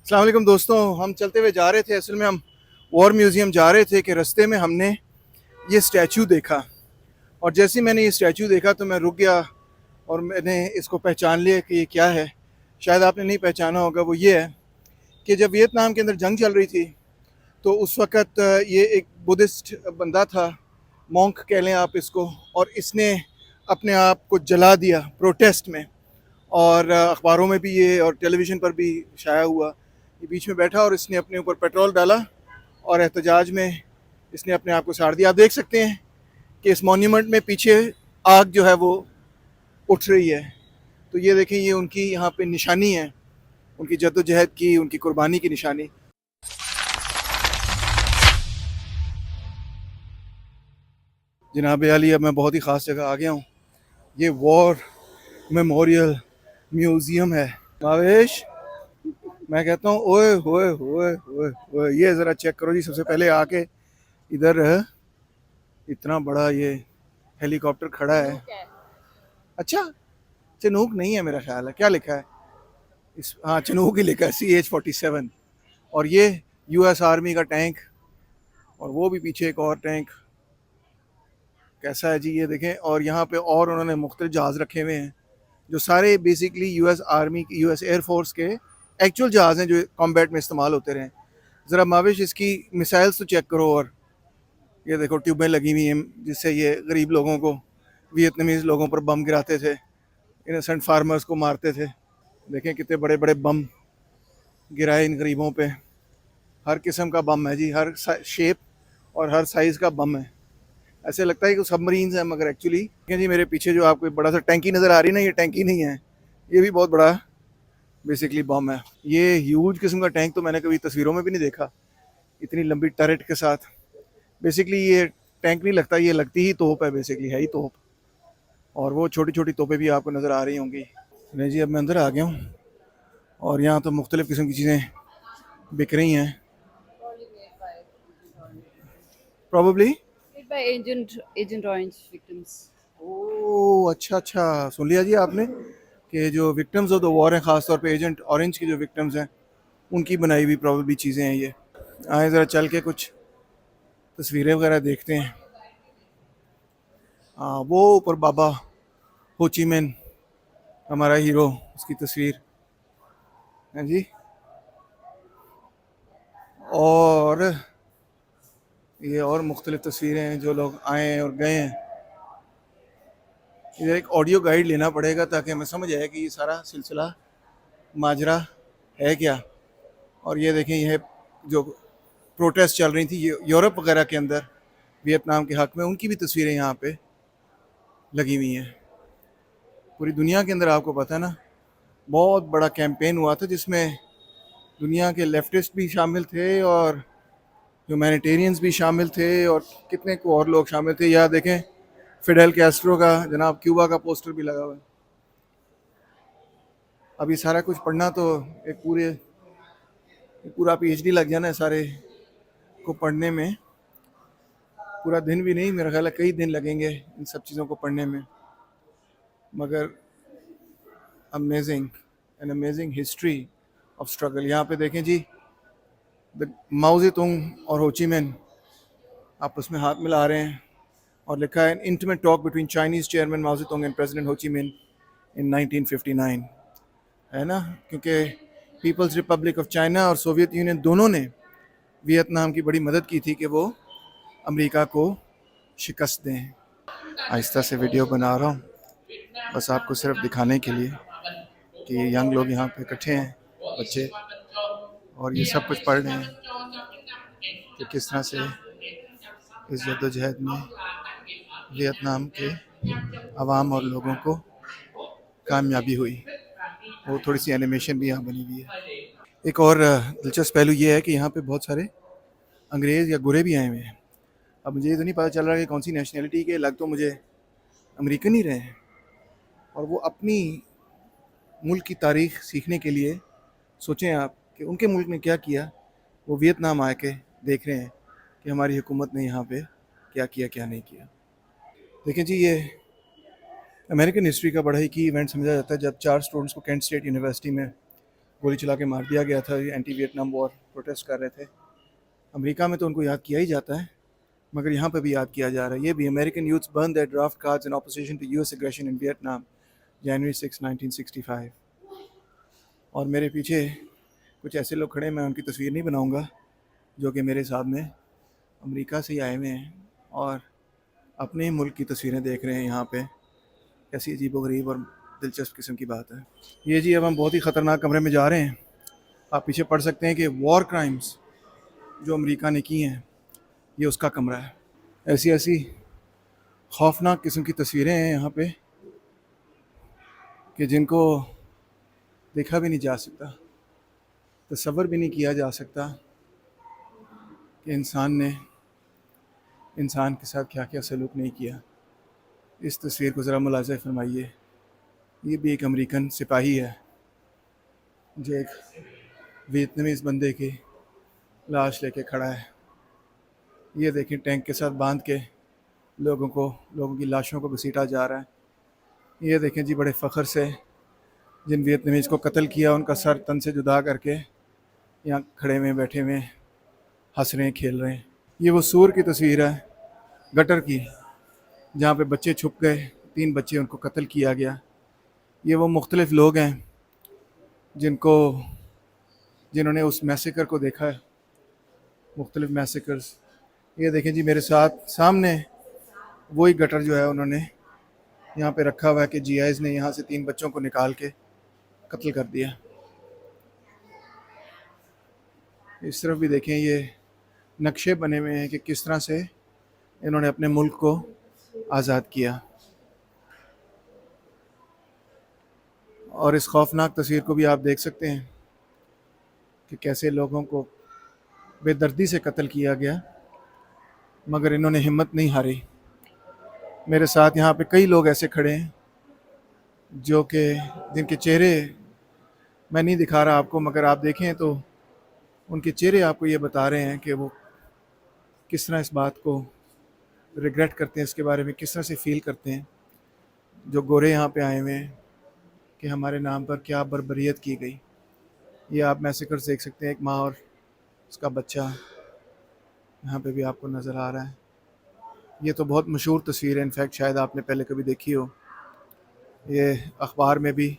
अस्सलाम वालेकुम दोस्तों, हम चलते हुए जा रहे थे। असल में हम वॉर म्यूज़ियम जा रहे थे कि रास्ते में हमने ये स्टैचू देखा। और जैसे ही मैंने ये स्टैचू देखा तो मैं रुक गया और मैंने इसको पहचान लिया कि ये क्या है। शायद आपने नहीं पहचाना होगा। वो ये है कि जब वियतनाम के अंदर जंग चल रही थी तो उस वक़्त ये एक बुद्धिस्ट बंदा था, मॉन्क कह लें आप इसको, और इसने अपने आप को जला दिया प्रोटेस्ट में। और अखबारों में भी ये और टेलीविज़न पर भी शाया हुआ। ये बीच में बैठा और इसने अपने ऊपर पेट्रोल डाला और एहतजाज में इसने अपने आप को साड़ दिया। आप देख सकते हैं कि इस मॉन्यूमेंट में पीछे आग जो है वो उठ रही है। तो ये देखें, ये उनकी यहाँ पे निशानी है, उनकी जद्दोजहद की, उनकी कुर्बानी की निशानी। जनाब आली, अब मैं बहुत ही ख़ास जगह आ गया हूँ। ये वॉर मेमोरियल म्यूज़ियम है। भावेश, मैं कहता हूँ ओए होए होए होए होए, ये ज़रा चेक करो जी। सबसे पहले आके इधर इतना बड़ा ये हेलीकॉप्टर खड़ा है। अच्छा, चनूक नहीं है मेरा ख्याल है। क्या लिखा है इस? हाँ, चनूक ही लिखा है, CH-47। और ये US आर्मी का टैंक, और वो भी पीछे एक और टैंक। कैसा है जी ये देखें। और यहाँ पे और उन्होंने मुख्तलिफ जहाज़ रखे हुए हैं जो सारे basically US army, US air force के एक्चुअल जहाज़ हैं जो कॉम्बैट में इस्तेमाल होते रहे। ज़रा माविश इसकी मिसाइल्स तो चेक करो। और ये देखो ट्यूबें लगी हुई हैं जिससे ये गरीब लोगों को, वियतनामीज़ लोगों पर बम गिराते थे, इनोसेंट फार्मर्स को मारते थे। देखें कितने बड़े बड़े बम गिराए इन गरीबों पे। हर किस्म का बम है जी, हर शेप और हर साइज़ का बम है। ऐसे लगता है कि सबमरीन्स हैं, मगर एक्चुअली जी मेरे पीछे जो आपको बड़ा सा टैंकी नज़र आ रही है ना, ये टैंकी नहीं है, ये भी बहुत बड़ा बेसिकली बम है। ये ह्यूज किस्म का टैंक तो मैंने कभी तस्वीरों में भी नहीं देखा, इतनी लंबी टरेट के साथ। बेसिकली ये टैंक नहीं लगता, ये लगती ही तोप है, बेसिकली है ही तोप। और वो छोटी छोटी तोपें भी आपको नज़र आ रही होंगी। नहीं जी, अब मैं अंदर आ गया हूँ और यहाँ तो मुख्तलिफ़ किस्म की चीज़ें बिक रही हैं। Probably By Agent Orange victims. ओह, अच्छा अच्छा, सुन लिया जी आपने कि जो विक्टिम्स ऑफ द वॉर हैं, ख़ास तौर पे एजेंट ऑरेंज की जो विक्टिम्स हैं, उनकी बनाई हुई प्रॉबली चीज़ें हैं ये। आए ज़रा चल के कुछ तस्वीरें वगैरह देखते हैं। हाँ, वो ऊपर बाबा होचीमिन, हमारा हीरो, उसकी तस्वीर है जी। और ये और मुख्तलिफ़ तस्वीरें हैं जो लोग आए हैं और गए हैं। इधर एक ऑडियो गाइड लेना पड़ेगा ताकि हमें समझ आए कि ये सारा सिलसिला माजरा है क्या। और ये देखें, यह जो प्रोटेस्ट चल रही थी यूरोप वगैरह के अंदर वियतनाम के हक़ में, उनकी भी तस्वीरें यहाँ पे लगी हुई हैं। पूरी दुनिया के अंदर आपको पता है ना, बहुत बड़ा कैंपेन हुआ था जिसमें दुनिया के लेफ्टिस्ट भी शामिल थे और ह्यूमैनिटेरियंस भी शामिल थे और कितने को और लोग शामिल थे। यहाँ देखें, फिडेल कैस्ट्रो का, जनाब क्यूबा का पोस्टर भी लगा हुआ है। अभी सारा कुछ पढ़ना तो एक पूरा PhD लग जाना है सारे को पढ़ने में। पूरा दिन भी नहीं, मेरा ख्याल है कई दिन लगेंगे इन सब चीज़ों को पढ़ने में। मगर amazing, an amazing history of struggle. यहाँ पे देखें जी, माओ ज़ेडुंग और होचीमिन आपस में हाथ मिला रहे हैं और लिखा है, an intimate talk between Chinese chairman Mao Zedong and president Ho Chi Minh in 1959। है ना, क्योंकि पीपल्स रिपब्लिक ऑफ चाइना और सोवियत यूनियन दोनों ने वियतनाम की बड़ी मदद की थी कि वो अमेरिका को शिकस्त दें। आहिस्ता से वीडियो बना रहा हूँ बस आपको सिर्फ दिखाने के लिए कि यंग लोग यहाँ पे इकट्ठे हैं, बच्चे, और ये सब कुछ पढ़ रहे हैं कि किस तरह से इस जद्दोजहद में वियतनाम के अवाम और लोगों को कामयाबी हुई। वो थोड़ी सी एनिमेशन भी यहाँ बनी हुई है। एक और दिलचस्प पहलू ये है कि यहाँ पे बहुत सारे अंग्रेज़ या गोरे भी आए हुए हैं। अब मुझे ये तो नहीं पता चल रहा कि कौन सी नेशनैलिटी के, लग तो मुझे अमेरिकन ही रहे हैं। और वो अपनी मुल्क की तारीख़ सीखने के लिए, सोचें आप कि उनके मुल्क ने क्या किया, वो वियतनाम आके देख रहे हैं कि हमारी हुकूमत ने यहाँ पे क्या किया क्या नहीं किया। देखें जी, ये अमेरिकन हिस्ट्री का बड़ा ही की इवेंट समझा जाता है जब 4 स्टूडेंट्स को केंट स्टेट यूनिवर्सिटी में गोली चला के मार दिया गया था। एंटी वियतनाम वॉर प्रोटेस्ट कर रहे थे। अमेरिका में तो उनको याद किया ही जाता है, मगर यहाँ पे भी याद किया जा रहा है। ये भी American youths burn their draft cards in opposition to US aggression in Vietnam January 6, 1965। और मेरे पीछे कुछ ऐसे लोग खड़े हैं, मैं उनकी तस्वीर नहीं बनाऊंगा, जो कि मेरे साथ में अमेरिका से ही आए हुए हैं और अपने ही मुल्क की तस्वीरें देख रहे हैं यहाँ पे। कैसी अजीबोगरीब और दिलचस्प किस्म की बात है ये जी। अब हम बहुत ही ख़तरनाक कमरे में जा रहे हैं। आप पीछे पढ़ सकते हैं कि वॉर क्राइम्स जो अमेरिका ने की हैं, ये उसका कमरा है। ऐसी ऐसी खौफनाक किस्म की तस्वीरें हैं यहाँ पे कि जिनको देखा भी नहीं जा सकता, तसव्वुर भी नहीं किया जा सकता कि इंसान ने इंसान के साथ क्या क्या सलूक नहीं किया। इस तस्वीर को ज़रा मुलाज़ा फरमाइए। ये भी एक अमेरिकन सिपाही है जो एक वियतनामीज़ बंदे की लाश लेके खड़ा है। ये देखें, टैंक के साथ बांध के लोगों की लाशों को घसीटा जा रहा है। ये देखें जी, बड़े फ़ख्र से जिन वियतनामीज़ को कत्ल किया उनका सर तन से जुदा करके यहाँ खड़े हुए बैठे हुए हंस रहे हैं, खेल रहे हैं। ये वो सूर की तस्वीर है, गटर की, जहाँ पे बच्चे छुप गए, 3 बच्चे, उनको कत्ल किया गया। ये वो मुख्तलिफ़ लोग हैं जिन्होंने उस मैसेकर को देखा है, मुख्तलिफ़ मैसेकर्स। ये देखें जी, मेरे साथ सामने वही गटर जो है उन्होंने यहाँ पे रखा हुआ है कि जीआईज़ ने यहाँ से 3 बच्चों को निकाल के कत्ल कर दिया। इस तरफ भी देखें, ये नक्शे बने हुए हैं कि किस तरह से इन्होंने अपने मुल्क को आज़ाद किया। और इस खौफनाक तस्वीर को भी आप देख सकते हैं कि कैसे लोगों को बेदर्दी से कत्ल किया गया, मगर इन्होंने हिम्मत नहीं हारी। मेरे साथ यहाँ पे कई लोग ऐसे खड़े हैं जो कि जिनके चेहरे मैं नहीं दिखा रहा आपको, मगर आप देखें तो उनके चेहरे आपको ये बता रहे हैं कि वो किस तरह इस बात को रिग्रेट करते हैं, इसके बारे में किस तरह से फील करते हैं, जो गोरे यहाँ पे आए हुए हैं, कि हमारे नाम पर क्या बर्बरियत की गई। ये आप मैसेकर देख सकते हैं, एक माँ और उसका बच्चा यहाँ पे भी आपको नज़र आ रहा है। ये तो बहुत मशहूर तस्वीर है, इनफैक्ट शायद आपने पहले कभी देखी हो। ये अखबार में भी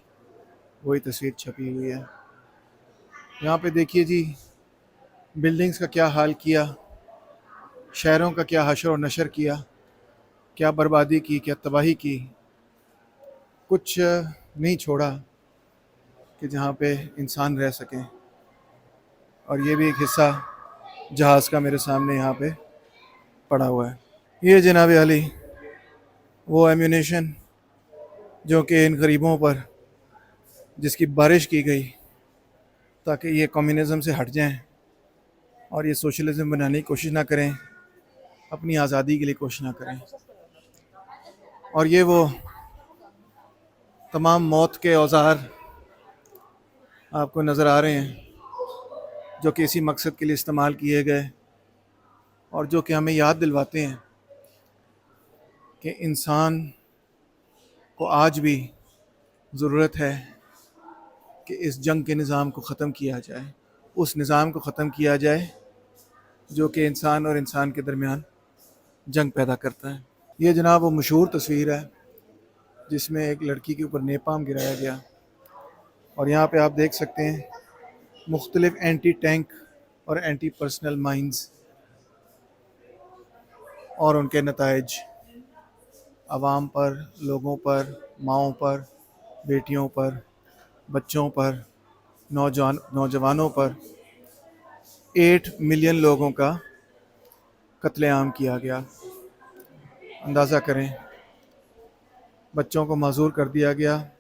वही तस्वीर छपी हुई है। यहाँ पे देखिए जी, बिल्डिंग्स का क्या हाल किया, शहरों का क्या हशर और नशर किया, क्या बर्बादी की, क्या तबाही की। कुछ नहीं छोड़ा कि जहाँ पे इंसान रह सकें। और ये भी एक हिस्सा जहाज़ का मेरे सामने यहाँ पे पड़ा हुआ है। ये जनाब अली वो एम्यूनेशन जो कि इन गरीबों पर जिसकी बारिश की गई ताकि ये कम्युनिज़म से हट जाएं और ये सोशलिज़म बनाने की कोशिश ना करें, अपनी आज़ादी के लिए कोशिश ना करें। और ये वो तमाम मौत के औज़ार आपको नज़र आ रहे हैं जो कि इसी मकसद के लिए इस्तेमाल किए गए और जो कि हमें याद दिलवाते हैं कि इंसान को आज भी ज़रूरत है कि इस जंग के निज़ाम को ख़त्म किया जाए, उस निज़ाम को ख़त्म किया जाए जो कि इंसान और इंसान के दरमियान जंग पैदा करता है। ये जनाब वो मशहूर तस्वीर है जिसमें एक लड़की के ऊपर नेपाम गिराया गया। और यहाँ पे आप देख सकते हैं मुख्तलिफ़ एंटी टैंक और एंटी पर्सनल माइंस और उनके नताइज आवाम पर, लोगों पर, माओं पर, बेटियों पर, बच्चों पर, नौजवानों पर 8 मिलियन लोगों का कत्लेआम किया गया। अंदाज़ा करें, बच्चों को माजूर कर दिया गया,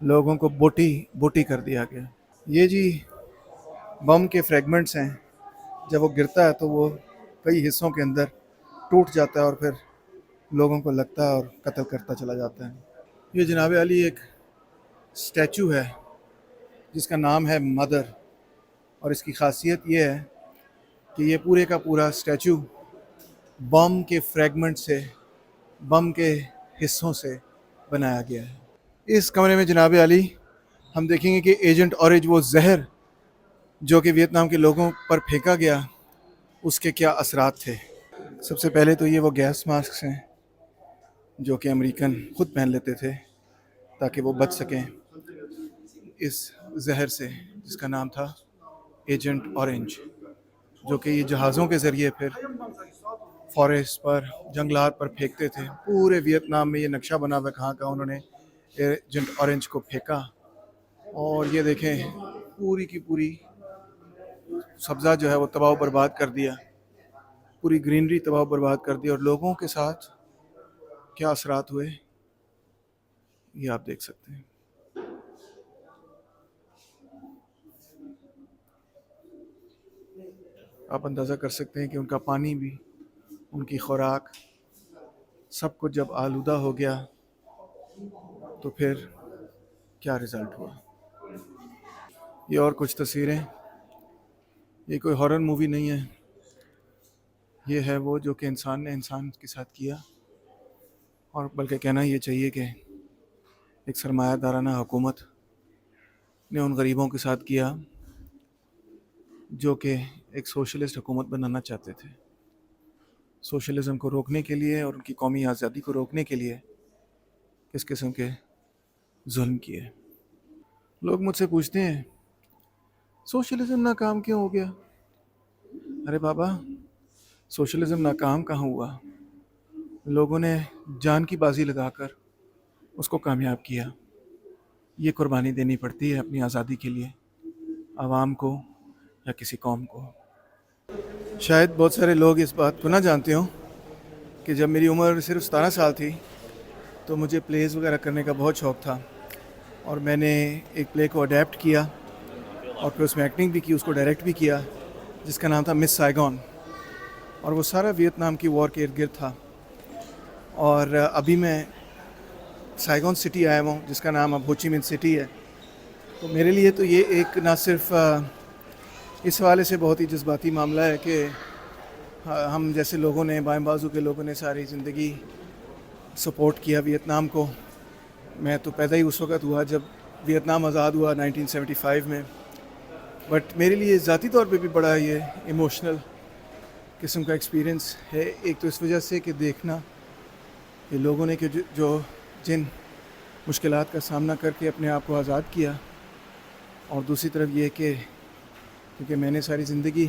लोगों को बोटी कर दिया गया। ये जी बम के फ्रेगमेंट्स हैं, जब वो गिरता है तो वो कई हिस्सों के अंदर टूट जाता है और फिर लोगों को लगता है और कत्ल करता चला जाता है। ये जनाब अली एक स्टैचू है जिसका नाम है मदर, और इसकी खासियत ये है कि ये पूरे का पूरा स्टैचू बम के फ्रेगमेंट से, बम के हिस्सों से बनाया गया है। इस कमरे में जनाब अली हम देखेंगे कि एजेंट ऑरेंज, वो जहर जो कि वियतनाम के लोगों पर फेंका गया, उसके क्या असरात थे। सबसे पहले तो ये वो गैस मास्क हैं जो कि अमेरिकन खुद पहन लेते थे ताकि वो बच सकें इस जहर से, जिसका नाम था एजेंट ऑरेंज, जो कि ये जहाज़ों के ज़रिए फिर फॉरेस्ट पर, जंगलात पर फेंकते थे। पूरे वियतनाम में ये नक्शा बना हुआ कहाँ का उन्होंने एजेंट ऑरेंज को फेंका। और ये देखें, पूरी की पूरी सब्ज़ा जो है वो तबाह बर्बाद कर दिया, पूरी ग्रीनरी तबाह बर्बाद कर दी, और लोगों के साथ क्या असरात हुए ये आप देख सकते हैं। आप अंदाज़ा कर सकते हैं कि उनका पानी भी, उनकी खुराक, सब कुछ जब आलूदा हो गया तो फिर क्या रिज़ल्ट हुआ। ये और कुछ तस्वीरें, ये कोई हॉरर मूवी नहीं है, ये है वो जो कि इंसान ने इंसान के साथ किया, और बल्कि कहना ये चाहिए कि एक सरमायादाराना हुकूमत ने उन गरीबों के साथ किया जो कि एक सोशलिस्ट हुकूमत बनाना चाहते थे। सोशलिज़म को रोकने के लिए और उनकी कौमी आज़ादी को रोकने के लिए किस किस्म के जुल्म किए। लोग मुझसे पूछते हैं सोशलिज़म नाकाम क्यों हो गया। अरे बाबा, सोशलिज़म नाकाम कहाँ हुआ, लोगों ने जान की बाजी लगाकर उसको कामयाब किया। ये कुर्बानी देनी पड़ती है अपनी आज़ादी के लिए, आवाम को या किसी कौम को। शायद बहुत सारे लोग इस बात को ना जानते हों कि जब मेरी उम्र सिर्फ 17 साल थी तो मुझे प्लेज़ वगैरह करने का बहुत शौक़ था, और मैंने एक प्ले को अडेप्ट किया और फिर उसमें एक्टिंग भी की, उसको डायरेक्ट भी किया, जिसका नाम था मिस साइगॉन, और वो सारा वियतनाम की वॉर के इर्द गिर्द था। और अभी मैं साइगॉन सिटी आया हूँ जिसका नाम अब हो ची मिन सिटी है। तो मेरे लिए तो ये एक ना सिर्फ इस हवाले से बहुत ही जज्बाती मामला है कि हम जैसे लोगों ने, बाएं बाजू के लोगों ने सारी ज़िंदगी सपोर्ट किया वियतनाम को। मैं तो पैदा ही उस वक़्त हुआ जब वियतनाम आज़ाद हुआ 1975 में, बट मेरे लिए ज़ाती तौर पे भी बड़ा ये इमोशनल किस्म का एक्सपीरियंस है। एक तो इस वजह से कि देखना ये लोगों ने कि जो जिन मुश्किलात का सामना करके अपने आप को आज़ाद किया, और दूसरी तरफ ये कि क्योंकि मैंने सारी ज़िंदगी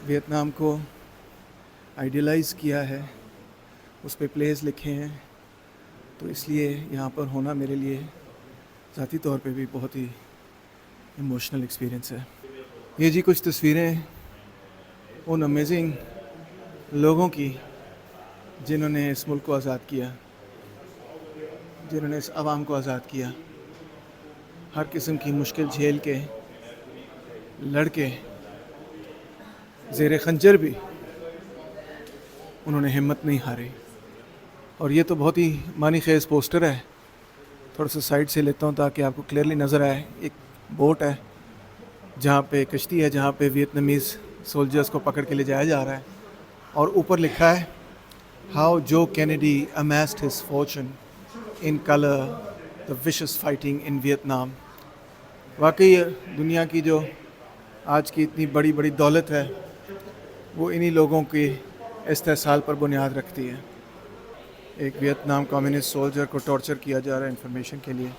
वियतनाम को आइडियलाइज़ किया है, उस पे प्लेस लिखे हैं, तो इसलिए यहाँ पर होना मेरे लिए ज़ाती तौर पे भी बहुत ही इमोशनल एक्सपीरियंस है। ये जी कुछ तस्वीरें उन अमेजिंग लोगों की जिन्होंने इस मुल्क को आज़ाद किया, जिन्होंने इस आवाम को आज़ाद किया, हर किस्म की मुश्किल झेल के, लड़के, ज़ेरे खंजर भी उन्होंने हिम्मत नहीं हारी। और ये तो बहुत ही मानी खेज़ पोस्टर है, थोड़ा सा साइड से लेता हूँ ताकि आपको क्लियरली नज़र आए। एक बोट है जहाँ पे, कश्ती है जहाँ पे वियतनामीज़ सोल्जर्स को पकड़ के ले जाया जा रहा है, और ऊपर लिखा है हाउ जो Kennedy अमेस्ड his Fortune in colour the wishes fighting in Vietnam. वाकई दुनिया की जो आज की इतनी बड़ी बड़ी दौलत है वो इन्हीं लोगों की इस्तेसाल पर बुनियाद रखती है। एक वियतनाम कम्युनिस्ट सोल्जर को टॉर्चर किया जा रहा है इंफॉर्मेशन के लिए।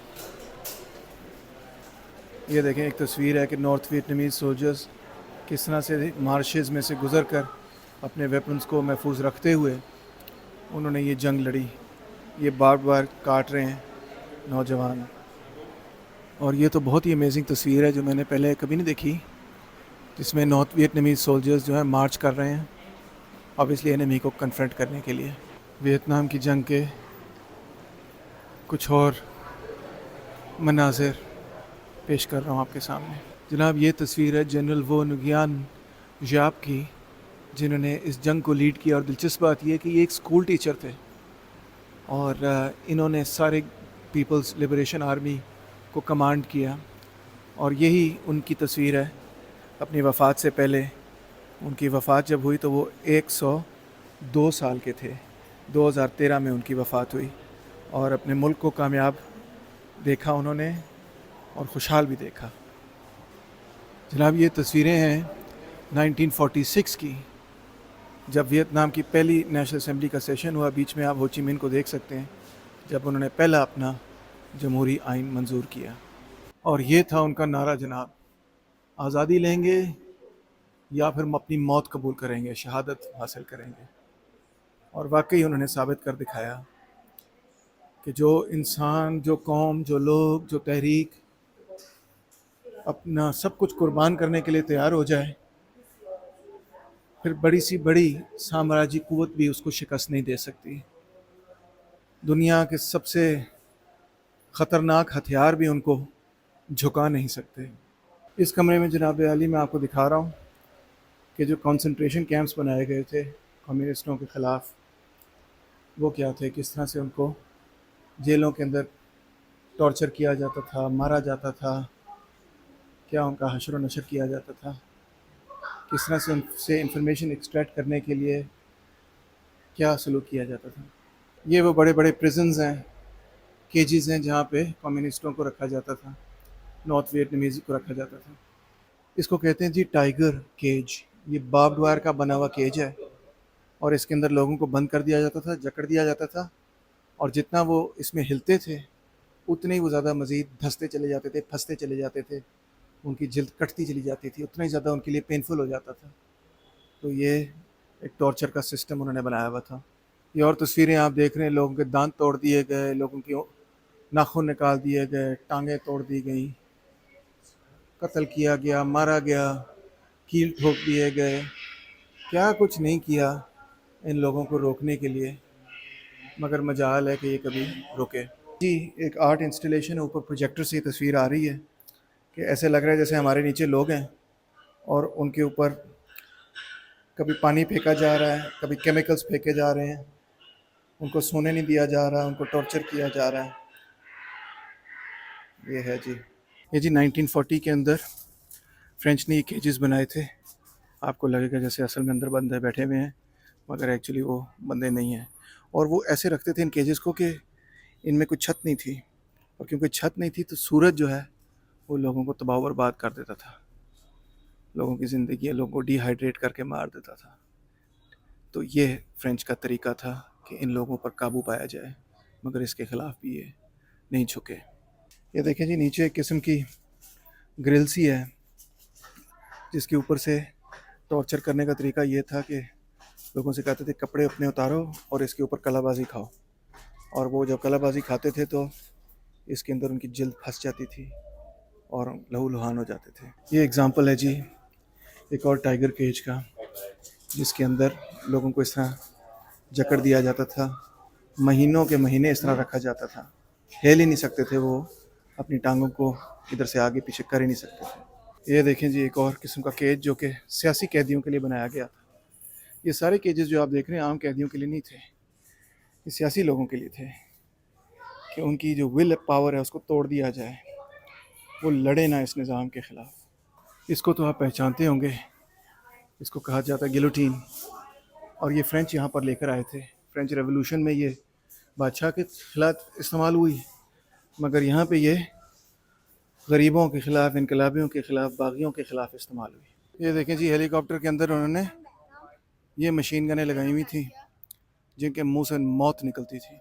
ये देखें, एक तस्वीर है कि नॉर्थ वियतनामीज़ सोल्जर्स किस तरह से मार्शेस में से गुज़र कर अपने वेपन्स को महफूज रखते हुए उन्होंने ये जंग लड़ी। ये बार बार काट रहे हैं नौजवान, और ये तो बहुत ही अमेजिंग तस्वीर है जो मैंने पहले कभी नहीं देखी, जिसमें नॉर्थ वियतनामीज़ सोल्जर्स जो है मार्च कर रहे हैं ऑब्वियसली एनिमी को कन्फ्रंट करने के लिए। वियतनाम की जंग के कुछ और मनाज़िर पेश कर रहा हूँ आपके सामने। जनाब, ये तस्वीर है जनरल वो नुगियान ज़ाप की, जिन्होंने इस जंग को लीड किया। और दिलचस्प बात यह कि ये एक स्कूल टीचर थे, और इन्होंने सारे पीपल्स लिबरेशन आर्मी को कमांड किया, और यही उनकी तस्वीर है अपनी वफ़ात से पहले। उनकी वफ़ात जब हुई तो वो 102 साल के थे। 2013 में उनकी वफ़ात हुई, और अपने मुल्क को कामयाब देखा उन्होंने, और खुशहाल भी देखा। जनाब ये तस्वीरें हैं 1946 की, जब वियतनाम की पहली नेशनल असम्बली का सेशन हुआ। बीच में आप हो ची मिन को देख सकते हैं जब उन्होंने पहला अपना जमहूरी आइन मंजूर किया। और ये था उनका नारा जनाब, आज़ादी लेंगे या फिर हम अपनी मौत कबूल करेंगे, शहादत हासिल करेंगे। और वाकई उन्होंने साबित कर दिखाया कि जो इंसान, जो कौम, जो लोग, जो तहरीक अपना सब कुछ कुर्बान करने के लिए तैयार हो जाए, फिर बड़ी सी बड़ी साम्राज्य कुव्वत भी उसको शिकस्त नहीं दे सकती। दुनिया के सबसे ख़तरनाक हथियार भी उनको झुका नहीं सकते। इस कमरे में जनाब आली मैं आपको दिखा रहा हूँ कि जो कंसंट्रेशन कैंप्स बनाए गए थे कम्युनिस्टों के ख़िलाफ़, वो क्या थे, किस तरह से उनको जेलों के अंदर टॉर्चर किया जाता था, मारा जाता था, क्या उनका हशर नशर किया जाता था, किस तरह से उनसे इंफॉर्मेशन एक्सट्रैक्ट करने के लिए क्या सलूक किया जाता था। ये वो बड़े बड़े प्रिजन्स हैं, केजेस हैं जहाँ पे कम्युनिस्टों को रखा जाता था, नॉर्थ वियतनामीज़ को रखा जाता था। इसको कहते हैं जी टाइगर केज। ये बार्ब्ड वायर का बना हुआ केज है और इसके अंदर लोगों को बंद कर दिया जाता था, जकड़ दिया जाता था, और जितना वो इसमें हिलते थे उतने ही वो ज़्यादा मज़ीद धंसते चले जाते थे, फंसते चले जाते थे, उनकी जल्द कटती चली जाती थी, उतना ही ज़्यादा उनके लिए पेनफुल हो जाता था। तो ये एक टॉर्चर का सिस्टम उन्होंने बनाया हुआ था। ये और तस्वीरें आप देख रहे हैं, लोगों के दांत तोड़ दिए गए, लोगों की नाखून निकाल दिए गए, टांगें तोड़ दी गई, कत्ल किया गया, मारा गया, कील ठोक दिए गए। क्या कुछ नहीं किया इन लोगों को रोकने के लिए, मगर मजाल है कि ये कभी रुके। जी एक आर्ट इंस्टॉलेशन है, ऊपर प्रोजेक्टर से ये तस्वीर आ रही है कि ऐसे लग रहा है जैसे हमारे नीचे लोग हैं और उनके ऊपर कभी पानी फेंका जा रहा है, कभी केमिकल्स फेंके जा रहे हैं, उनको सोने नहीं दिया जा रहा, उनको टॉर्चर किया जा रहा है। ये है जी, ये जी 1940 के अंदर फ्रेंच ने ये केजेस बनाए थे। आपको लगेगा जैसे असल में अंदर बंदे बैठे हुए हैं, मगर एक्चुअली वो बंदे नहीं हैं। और वो ऐसे रखते थे इन केजेस को कि इनमें कोई छत नहीं थी, और क्योंकि छत नहीं थी तो सूरज जो है वो लोगों को तबाह बर्बाद कर देता था, लोगों की ज़िंदगी, लोगों को डिहाइड्रेट करके मार देता था। तो ये फ्रेंच का तरीका था कि इन लोगों पर काबू पाया जाए, मगर इसके ख़िलाफ़ भी ये नहीं झुके। ये देखें जी, नीचे एक किस्म की ग्रिल सी है जिसके ऊपर से टॉर्चर करने का तरीका ये था कि लोगों से कहते थे कपड़े अपने उतारो और इसके ऊपर कलाबाजी खाओ, और वो जब कलाबाजी खाते थे तो इसके अंदर उनकी जल्द फंस जाती थी और लहू लुहान हो जाते थे। ये एग्ज़ाम्पल है जी एक और टाइगर केज का, जिसके अंदर लोगों को इस तरह जकड़ दिया जाता था, महीनों के महीने इस तरह रखा जाता था, हिल ही नहीं सकते थे वो, अपनी टांगों को इधर से आगे पीछे कर ही नहीं सकते थे। ये देखें जी एक और किस्म का केज जो कि सियासी कैदियों के लिए बनाया गया था। ये सारे केजेस जो आप देख रहे हैं आम कैदियों के लिए नहीं थे, ये सियासी लोगों के लिए थे कि उनकी जो विल पावर है उसको तोड़ दिया जाए, वो लड़े ना इस निज़ाम के ख़िलाफ़। इसको तो आप पहचानते होंगे, इसको कहा जाता है गिलोटीन, और ये फ़्रेंच यहाँ पर लेकर आए थे। फ्रेंच रेवोल्यूशन में ये बादशाह के खिलाफ इस्तेमाल हुई, मगर यहाँ पे ये गरीबों के ख़िलाफ़, इनकलाबियों के ख़िलाफ़, बागियों के ख़िलाफ़ इस्तेमाल हुई। ये देखें जी हेलीकॉप्टर के अंदर उन्होंने ये मशीन गनें लगाई हुई थी जिनके मुंह से मौत निकलती थी।